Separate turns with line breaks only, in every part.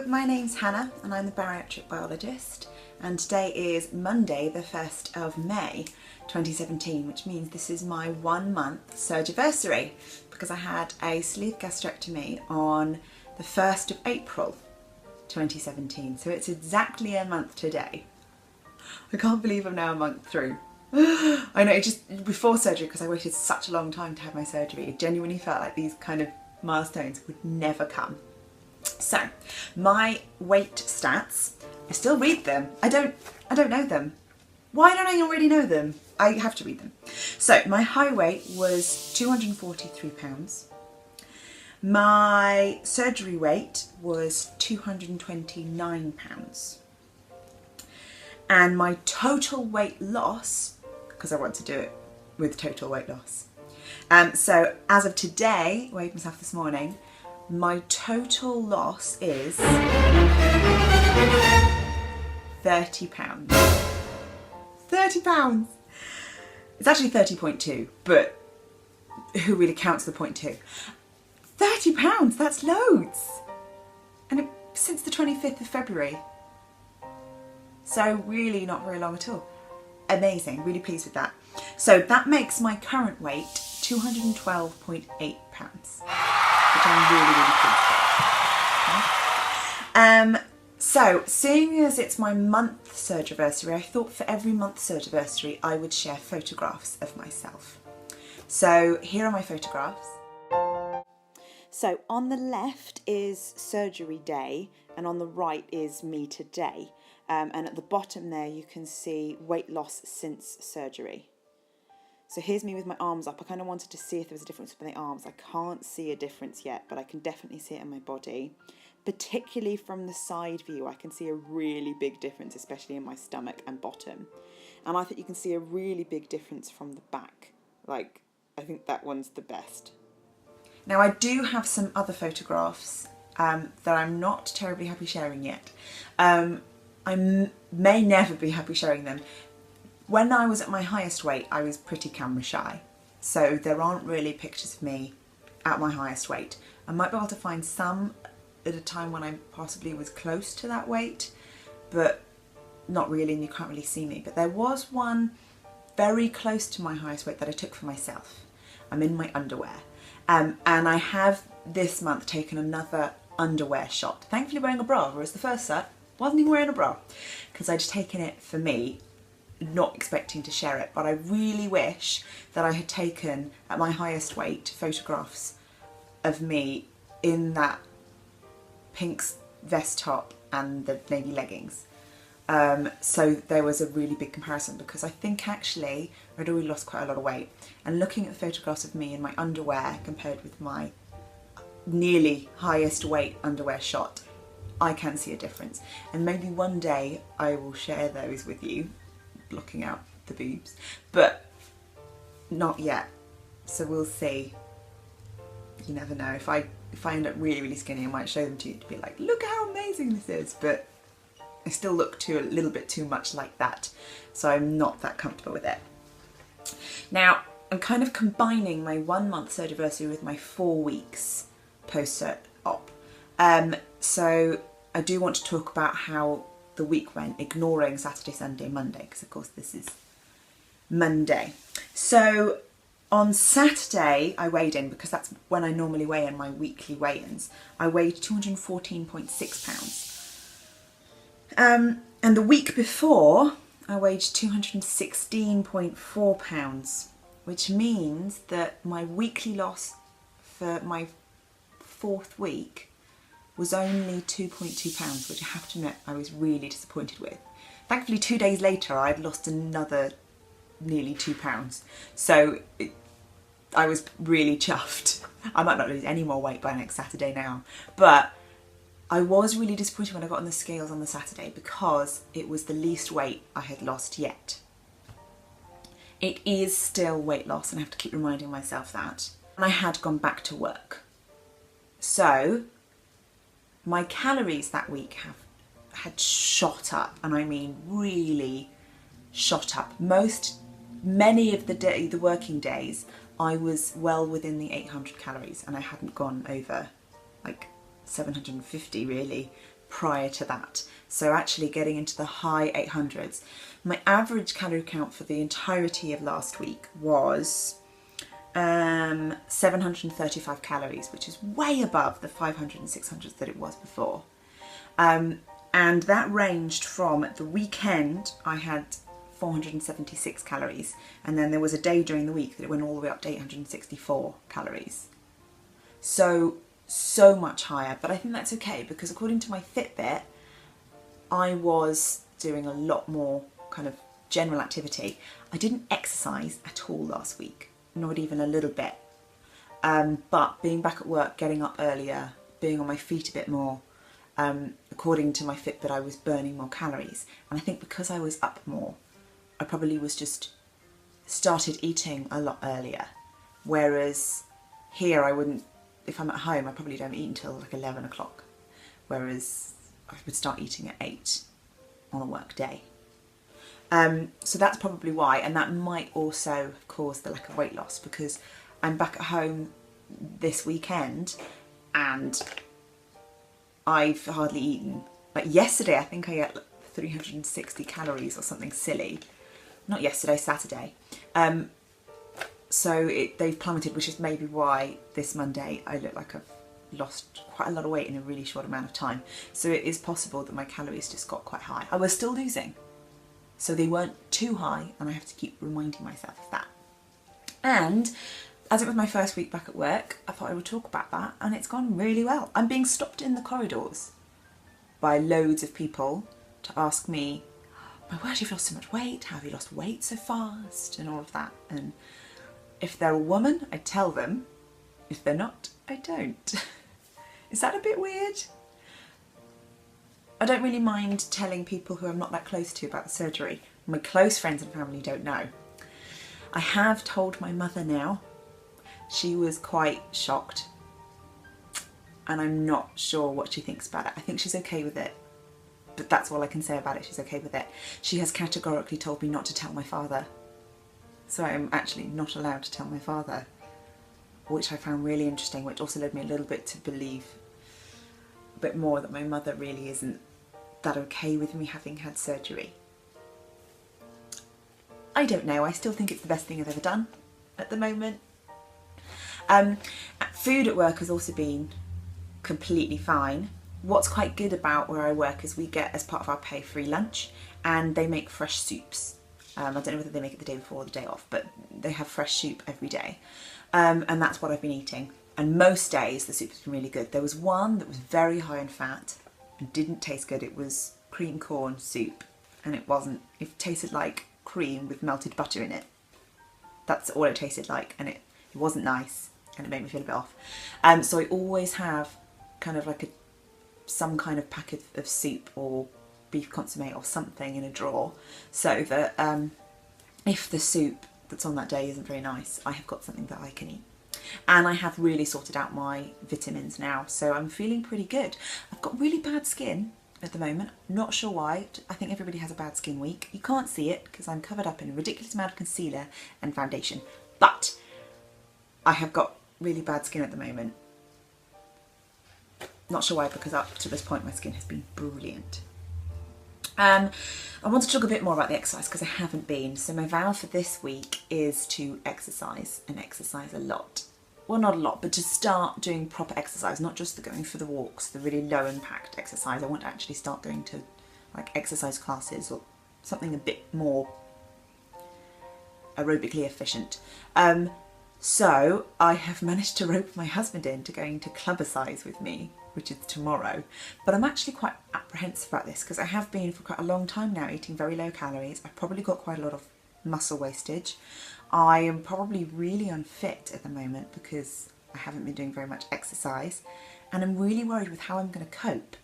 my name's Hannah and I'm the bariatric biologist, and today is Monday the 1st of May 2017, which means this is my 1 month surgiversary because I had a sleeve gastrectomy on the 1st of April 2017, so it's exactly a month today. I can't believe I'm now a month through. I know, it just before surgery, because I waited such a long time to have my surgery, it genuinely felt like these kind of milestones would never come. So, my weight stats, I still read them. I don't know them. Why don't I already know them? I have to read them. So, my high weight was 243 pounds. My surgery weight was 229 pounds. And my total weight loss, because I want to do it with total weight loss. So as of today, I weighed myself this morning, my total loss is 30 pounds. 30 pounds! It's actually 30.2, but who really counts the 0.2? 30 pounds, that's loads! And since the 25th of February. So really not very long at all. Amazing, really pleased with that. So that makes my current weight 212.8 pounds, which I'm really pleased with. So seeing as it's my month surgiversary, I thought for every month surgiversary I would share photographs of myself. So here are my photographs. So on the left is surgery day and on the right is me today. And at the bottom there you can see weight loss since surgery. So here's me with my arms up. I kind of wanted to see if there was a difference with my arms. I can't see a difference yet, but I can definitely see it in my body. Particularly from the side view, I can see a really big difference, especially in my stomach and bottom. And I think you can see a really big difference from the back. Like, I think that one's the best. Now I do have some other photographs that I'm not terribly happy sharing yet. I may never be happy showing them. When I was at my highest weight, I was pretty camera shy. So there aren't really pictures of me at my highest weight. I might be able to find some at a time when I possibly was close to that weight, but not really, and you can't really see me. But there was one very close to my highest weight that I took for myself. I'm in my underwear. And I have this month taken another underwear shot. Thankfully wearing a bra, whereas the first set wasn't even wearing a bra, because I'd taken it for me, not expecting to share it. But I really wish that I had taken, at my highest weight, photographs of me in that pink vest top and the navy leggings. So there was a really big comparison, because I think actually I'd already lost quite a lot of weight. And looking at the photographs of me in my underwear compared with my nearly highest weight underwear shot, I can see a difference. And maybe one day I will share those with you, blocking out the boobs, but not yet. So we'll see. You never know. If I end up really, really skinny, I might show them to you to be like, look how amazing this is. But I still look a little bit too much like that, so I'm not that comfortable with it. Now, I'm kind of combining my 1 month surgiversary with my 4 weeks post-op. So I do want to talk about how the week went, ignoring Saturday, Sunday, Monday, because of course this is Monday. So on Saturday I weighed in, because that's when I normally weigh in my weekly weigh-ins. I weighed 214.6 pounds. And the week before I weighed 216.4 pounds, which means that my weekly loss for my 4th week was only 2.2 pounds, which I have to admit I was really disappointed with. Thankfully 2 days later I'd lost another nearly 2 pounds, so I was really chuffed. I might not lose any more weight by next Saturday now, but I was really disappointed when I got on the scales on the Saturday, because it was the least weight I had lost yet. It is still weight loss, and I have to keep reminding myself that. And I had gone back to work. So my calories that week had shot up, and I mean really shot up. Many of the working days I was well within the 800 calories, and I hadn't gone over like 750 really prior to that. So actually getting into the high 800s. My average calorie count for the entirety of last week was 735 calories, which is way above the 500 and 600s that it was before. And that ranged from the weekend, I had 476 calories, and then there was a day during the week that it went all the way up to 864 calories. So much higher, but I think that's okay because according to my Fitbit, I was doing a lot more kind of general activity. I didn't exercise at all last week, not even a little bit. But being back at work, getting up earlier, being on my feet a bit more, according to my Fitbit, I was burning more calories. And I think because I was up more, I probably was just started eating a lot earlier. Whereas here I wouldn't, if I'm at home, I probably don't eat until like 11 o'clock. Whereas I would start eating at 8 on a work day. So that's probably why, and that might also cause the lack of weight loss because I'm back at home this weekend and I've hardly eaten. Like yesterday, I think I ate 360 calories or something silly. Not yesterday, Saturday. So they've plummeted, which is maybe why this Monday I look like I've lost quite a lot of weight in a really short amount of time. So it is possible that my calories just got quite high. I was still losing, so they weren't too high, and I have to keep reminding myself of that. And as it was my first week back at work, I thought I would talk about that, and it's gone really well. I'm being stopped in the corridors by loads of people to ask me, my word, you've lost so much weight, how have you lost weight so fast, and all of that. And if they're a woman, I tell them. If they're not, I don't. Is that a bit weird? I don't really mind telling people who I'm not that close to about the surgery. My close friends and family don't know. I have told my mother now. She was quite shocked, and I'm not sure what she thinks about it. I think she's okay with it, but that's all I can say about it. She's okay with it. She has categorically told me not to tell my father. So I'm actually not allowed to tell my father, which I found really interesting, which also led me a little bit to believe a bit more that my mother really isn't that okay with me having had surgery. I don't know, I still think it's the best thing I've ever done at the moment. Food at work has also been completely fine. What's quite good about where I work is we get, as part of our pay, free lunch, and they make fresh soups. I don't know whether they make it the day before or the day off, but they have fresh soup every day. And that's what I've been eating. And most days the soup has been really good. There was one that was very high in fat and didn't taste good. It was cream corn soup, and it tasted like cream with melted butter in it. That's all it tasted like, and it wasn't nice, and it made me feel a bit off. So I always have kind of like some kind of packet of soup or beef consommé or something in a drawer, so that if the soup that's on that day isn't very nice, I have got something that I can eat. And I have really sorted out my vitamins now, so I'm feeling pretty good. I've got really bad skin at the moment, not sure why. I think everybody has a bad skin week. You can't see it because I'm covered up in a ridiculous amount of concealer and foundation, but I have got really bad skin at the moment. Not sure why, because up to this point my skin has been brilliant. I want to talk a bit more about the exercise because I haven't been. So my vow for this week is to exercise, and exercise a lot. Well, not a lot, but to start doing proper exercise, not just the going for the walks, the really low impact exercise. I want to actually start going to like exercise classes or something a bit more aerobically efficient. So I have managed to rope my husband into going to Clubbercise with me, which is tomorrow. But I'm actually quite apprehensive about this because I have been for quite a long time now eating very low calories. I've probably got quite a lot of muscle wastage. I am probably really unfit at the moment because I haven't been doing very much exercise, and I'm really worried with how I'm going to cope,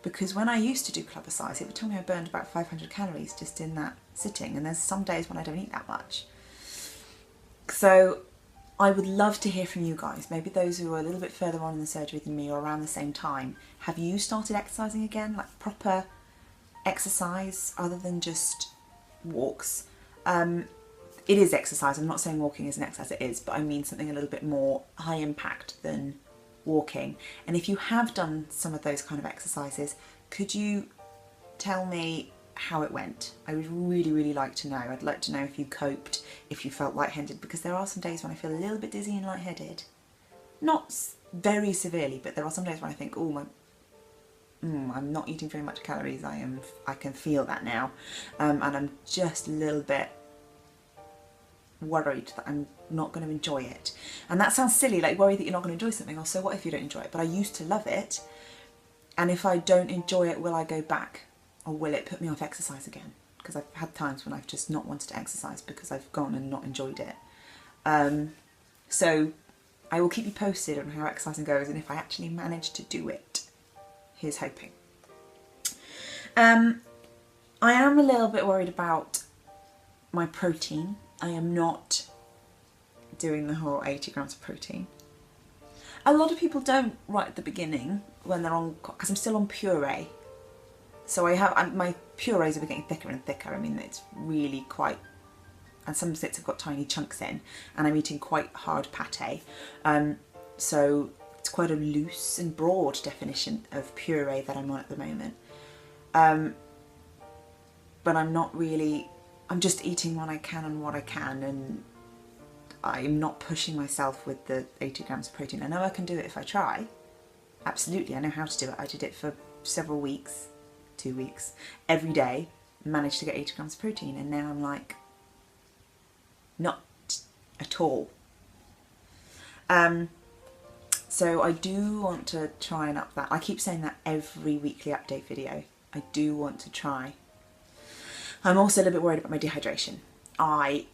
because when I used to do Clubbercise, it would tell me I burned about 500 calories just in that sitting, and there's some days when I don't eat that much. So I would love to hear from you guys, maybe those who are a little bit further on in the surgery than me or around the same time. Have you started exercising again, like proper exercise other than just walks? It is exercise, I'm not saying walking is an exercise, it is, but I mean something a little bit more high impact than walking. And if you have done some of those kind of exercises, could you tell me how it went? I would really, really like to know. I'd like to know if you coped, if you felt lightheaded, because there are some days when I feel a little bit dizzy and lightheaded. Not very severely, but there are some days when I think, oh, I'm not eating very much calories. I can feel that now, and I'm just a little bit worried that I'm not going to enjoy it. And that sounds silly, like worried that you're not going to enjoy something. Or so what if you don't enjoy it? But I used to love it, and if I don't enjoy it, will I go back, or will it put me off exercise again? Because I've had times when I've just not wanted to exercise because I've gone and not enjoyed it. So I will keep you posted on how exercising goes and if I actually manage to do it. Here's hoping. I am a little bit worried about my protein. I am not doing the whole 80 grams of protein. A lot of people don't right at the beginning when they're on, because I'm still on puree. So my purees are getting thicker and thicker. I mean, it's really quite, and some bits have got tiny chunks in, and I'm eating quite hard pate. So it's quite a loose and broad definition of puree that I'm on at the moment. But I'm not really, I'm just eating when I can and what I can, and I'm not pushing myself with the 80 grams of protein. I know I can do it if I try. Absolutely, I know how to do it. I did it for several weeks, 2 weeks, every day, managed to get 80 grams of protein, and now I'm like, not at all. So I do want to try and up that. I keep saying that every weekly update video. I do want to try. I'm also a little bit worried about my dehydration. I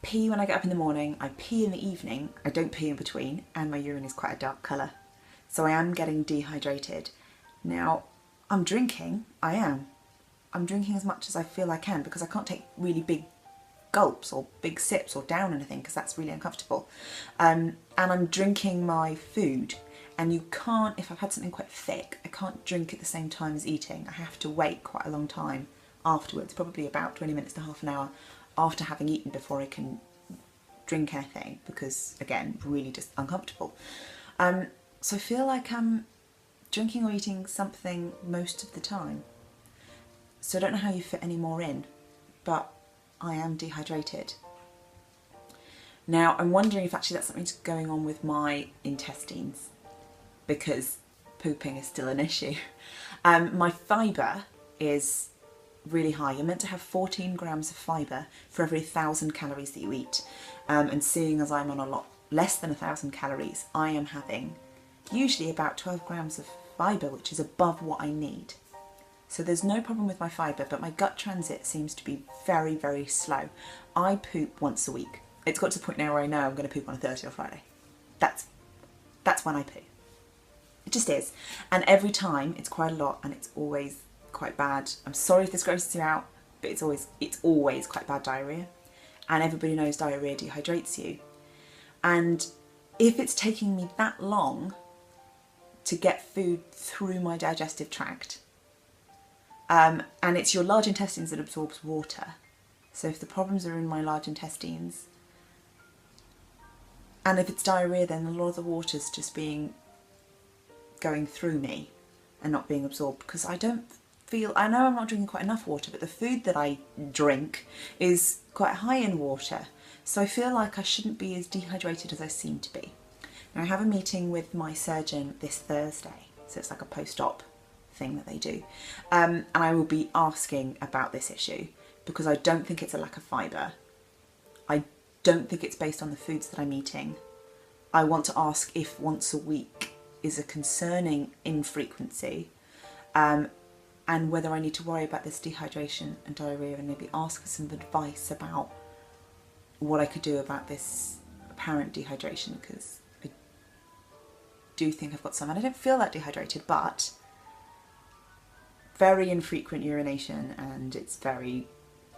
pee when I get up in the morning, I pee in the evening, I don't pee in between, and my urine is quite a dark colour. So I am getting dehydrated. Now, I'm drinking, I'm drinking as much as I feel I can because I can't take really big gulps or big sips or down anything because that's really uncomfortable. And I'm drinking my food, and you can't, if I've had something quite thick, I can't drink at the same time as eating. I have to wait quite a long time afterwards, probably about 20 minutes to half an hour after having eaten before I can drink anything because, again, really just uncomfortable. So I feel like I'm drinking or eating something most of the time. So I don't know how you fit any more in, but I am dehydrated. Now I'm wondering if actually that's something going on with my intestines, because pooping is still an issue. My fibre is really high. You're meant to have 14 grams of fibre for every 1,000 calories that you eat. And seeing as I'm on a lot less than 1,000 calories, I am having usually about 12 grams of fibre, which is above what I need. So there's no problem with my fibre, but my gut transit seems to be very, very slow. I poop once a week. It's got to the point now where I know I'm going to poop on a Thursday or Friday. That's when I poo. It just is. And every time it's quite a lot, and it's always quite bad. I'm sorry if this grosses you out, but it's always quite bad diarrhoea. And everybody knows diarrhoea dehydrates you. And if it's taking me that long to get food through my digestive tract, and it's your large intestines that absorbs water. So if the problems are in my large intestines, and if it's diarrhoea, then a lot of the water's just going through me and not being absorbed, because I know I'm not drinking quite enough water, but the food that I drink is quite high in water. So I feel like I shouldn't be as dehydrated as I seem to be. Now I have a meeting with my surgeon this Thursday, so it's like a post-op thing that they do, and I will be asking about this issue because I don't think it's a lack of fibre. I don't think it's based on the foods that I'm eating. I want to ask if once a week is a concerning infrequency, and whether I need to worry about this dehydration and diarrhoea, and maybe ask for some advice about what I could do about this apparent dehydration, because I do think I've got some, and I don't feel that dehydrated, but very infrequent urination and it's very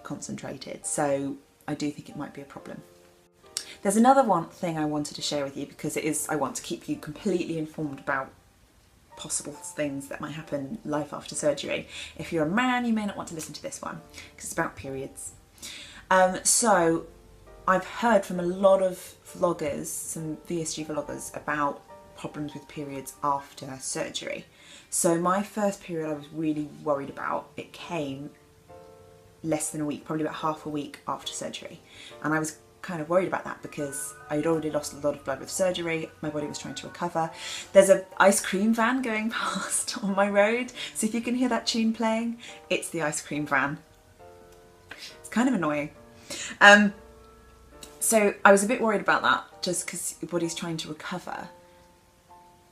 concentrated, so I do think it might be a problem. There's another one thing I wanted to share with you, because I want to keep you completely informed about possible things that might happen life after surgery. If you're a man, you may not want to listen to this one because it's about periods. So I've heard from a lot of vloggers, some VSG vloggers, about problems with periods after surgery. So my first period I was really worried about. It came less than a week, probably about half a week after surgery. And I was kind of worried about that because I'd already lost a lot of blood with surgery. My body was trying to recover. There's an ice cream van going past on my road. So if you can hear that tune playing, it's the ice cream van. It's kind of annoying. So I was a bit worried about that just because your body's trying to recover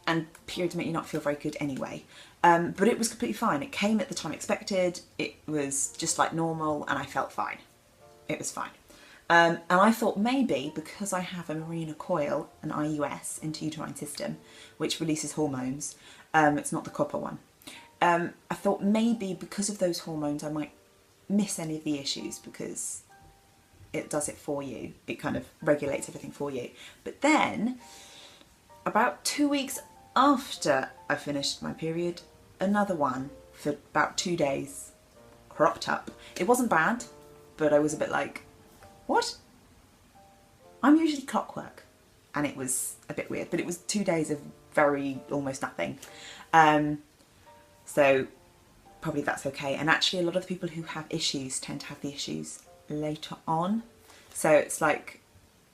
and periods make you not feel very good anyway. But it was completely fine. It came at the time expected. It was just like normal and I felt fine. It was fine. And I thought maybe because I have a Mirena coil, an IUS, intrauterine system, which releases hormones, it's not the copper one. I thought maybe because of those hormones I might miss any of the issues because it does it for you. It kind of regulates everything for you. But then, about 2 weeks after I finished my period, another one for about 2 days cropped up. It wasn't bad, but I was a bit like, what? I'm usually clockwork. And it was a bit weird, but it was 2 days of very almost nothing. So probably that's okay. And actually a lot of the people who have issues tend to have the issues later on. So it's like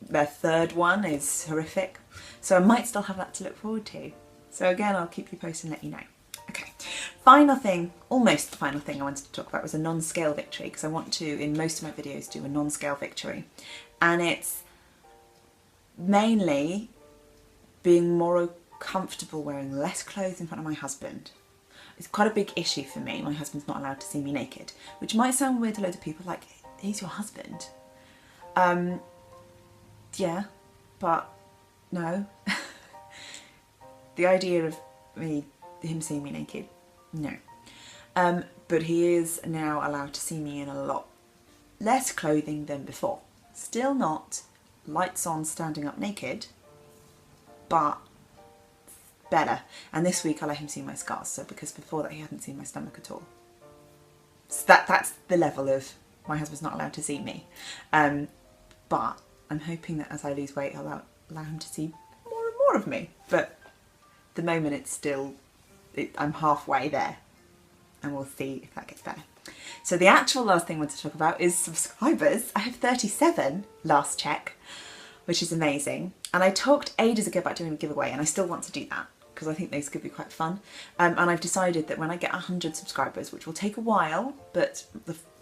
their third one is horrific. So I might still have that to look forward to. So again, I'll keep you posted and let you know. Okay, final thing, almost the final thing I wanted to talk about was a non-scale victory, because I want to, in most of my videos, do a non-scale victory. And it's mainly being more comfortable wearing less clothes in front of my husband. It's quite a big issue for me. My husband's not allowed to see me naked, which might sound weird to loads of people, like, he's your husband. Yeah, but no. The idea of him seeing me naked, no. But he is now allowed to see me in a lot less clothing than before. Still not lights on standing up naked, but better. And this week I let him see my scars, so because before that he hadn't seen my stomach at all. So that's the level of my husband's not allowed to see me. But I'm hoping that as I lose weight I'll allow him to see more and more of me. But at the moment it's still, I'm halfway there, and we'll see if that gets better. So the actual last thing I want to talk about is subscribers. I have 37 last check, which is amazing. And I talked ages ago about doing a giveaway, and I still want to do that because I think those could be quite fun. And I've decided that when I get 100 subscribers, which will take a while, but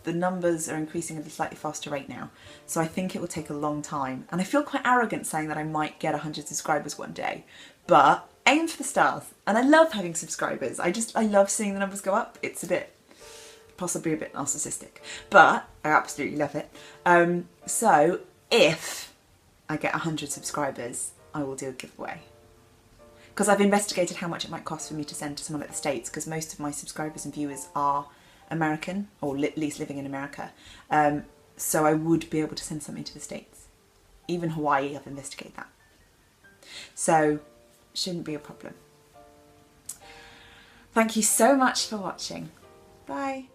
the numbers are increasing at a slightly faster rate now, so I think it will take a long time. And I feel quite arrogant saying that I might get 100 subscribers one day, but aim for the stars. And I love having subscribers. I love seeing the numbers go up. It's a bit, possibly a bit narcissistic, but I absolutely love it. So if I get 100 subscribers, I will do a giveaway. Because I've investigated how much it might cost for me to send to someone at the States, because most of my subscribers and viewers are American, or at least living in America. So I would be able to send something to the States. Even Hawaii, I've investigated that. So shouldn't be a problem. Thank you so much for watching. Bye.